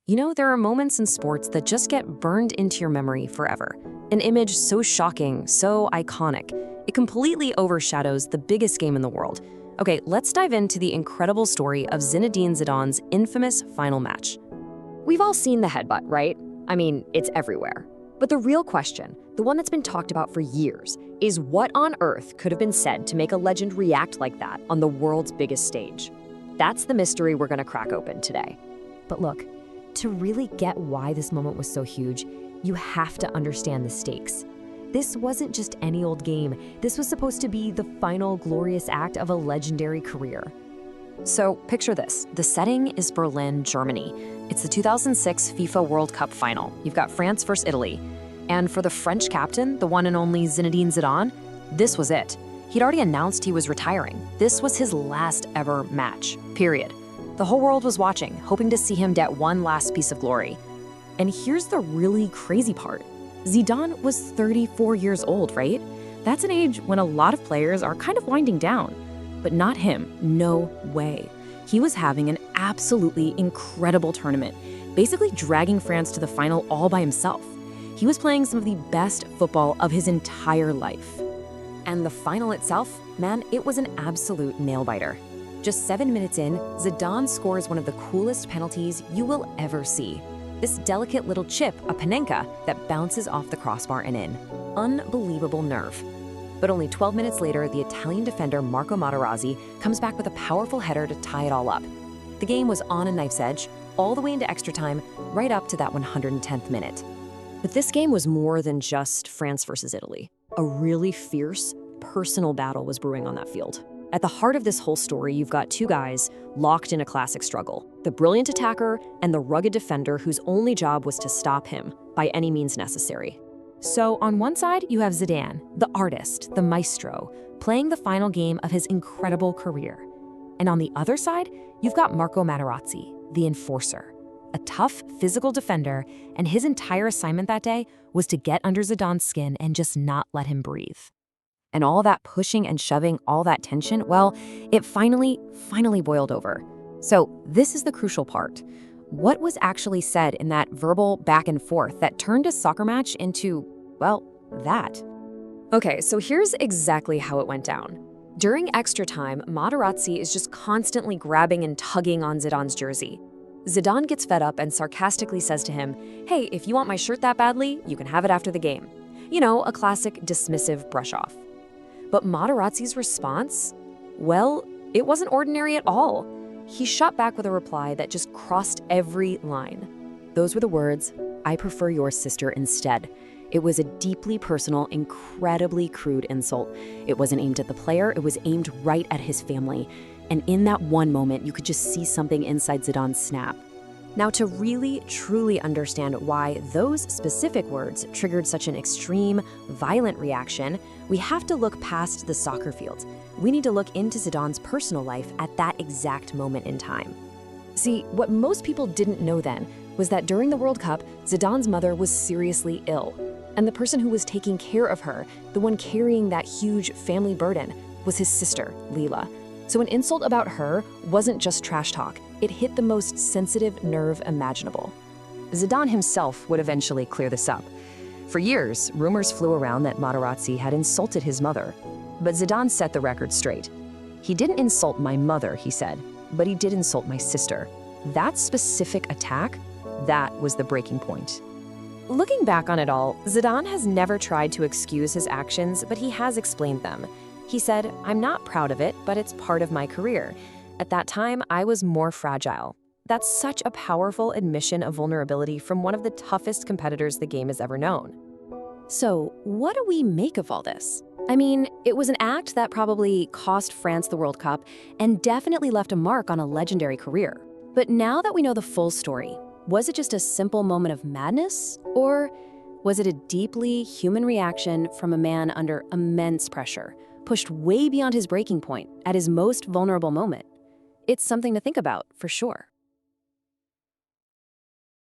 You know, there are moments in sports that just get burned into your memory forever. An image so shocking, so iconic, it completely overshadows the biggest game in the world. Okay, let's dive into the incredible story of Zinedine Zidane's infamous final match. We've all seen the headbutt, right? I mean, it's everywhere. But the real question, the one that's been talked about for years, is what on earth could have been said to make a legend react like that on the world's biggest stage? That's the mystery we're gonna crack open today. But look, to really get why this moment was so huge, you have to understand the stakes. This wasn't just any old game. This was supposed to be the final glorious act of a legendary career. So picture this. The setting is Berlin, Germany. It's the 2006 FIFA World Cup final. You've got France versus Italy. And for the French captain, the one and only Zinedine Zidane, this was it. He'd already announced he was retiring. This was his last ever match, period. The whole world was watching, hoping to see him get one last piece of glory. And here's the really crazy part. Zidane was 34 years old, right? That's an age when a lot of players are kind of winding down. But not him, no way. He was having an absolutely incredible tournament, basically dragging France to the final all by himself. He was playing some of the best football of his entire life. And the final itself, man, it was an absolute nail-biter. Just 7 minutes in, Zidane scores one of the coolest penalties you will ever see. This delicate little chip, a panenka, that bounces off the crossbar and in. Unbelievable nerve. But only 12 minutes later, the Italian defender Marco Materazzi comes back with a powerful header to tie it all up. The game was on a knife's edge, all the way into extra time, right up to that 110th minute. But this game was more than just France versus Italy. A really fierce, personal battle was brewing on that field. At the heart of this whole story, you've got two guys locked in a classic struggle. The brilliant attacker and the rugged defender whose only job was to stop him by any means necessary. So on one side, you have Zidane, the artist, the maestro, playing the final game of his incredible career. And on the other side, you've got Marco Materazzi, the enforcer, a tough physical defender, and his entire assignment that day was to get under Zidane's skin and just not let him breathe. And all that pushing and shoving, all that tension, well, it finally boiled over. So this is the crucial part. What was actually said in that verbal back and forth that turned a soccer match into, well, that? Okay, so here's exactly how it went down. During extra time, Materazzi is just constantly grabbing and tugging on Zidane's jersey. Zidane gets fed up and sarcastically says to him, "Hey, if you want my shirt that badly, you can have it after the game." You know, a classic dismissive brush-off. But Materazzi's response? Well, it wasn't ordinary at all. He shot back with a reply that just crossed every line. Those were the words, "I prefer your sister instead." It was a deeply personal, incredibly crude insult. It wasn't aimed at the player, it was aimed right at his family. And in that one moment, you could just see something inside Zidane's snap. Now, to really, truly understand why those specific words triggered such an extreme, violent reaction, we have to look past the soccer field. We need to look into Zidane's personal life at that exact moment in time. See, what most people didn't know then was that during the World Cup, Zidane's mother was seriously ill. And the person who was taking care of her, the one carrying that huge family burden, was his sister, Lila. So an insult about her wasn't just trash talk. It hit the most sensitive nerve imaginable. Zidane himself would eventually clear this up. For years, rumors flew around that Materazzi had insulted his mother. But Zidane set the record straight. "He didn't insult my mother," he said, "but he did insult my sister." That specific attack, that was the breaking point. Looking back on it all, Zidane has never tried to excuse his actions, but he has explained them. He said, "I'm not proud of it, but it's part of my career. At that time, I was more fragile." That's such a powerful admission of vulnerability from one of the toughest competitors the game has ever known. So, what do we make of all this? I mean, it was an act that probably cost France the World Cup and definitely left a mark on a legendary career. But now that we know the full story, was it just a simple moment of madness? Or was it a deeply human reaction from a man under immense pressure, pushed way beyond his breaking point at his most vulnerable moment? It's something to think about, for sure.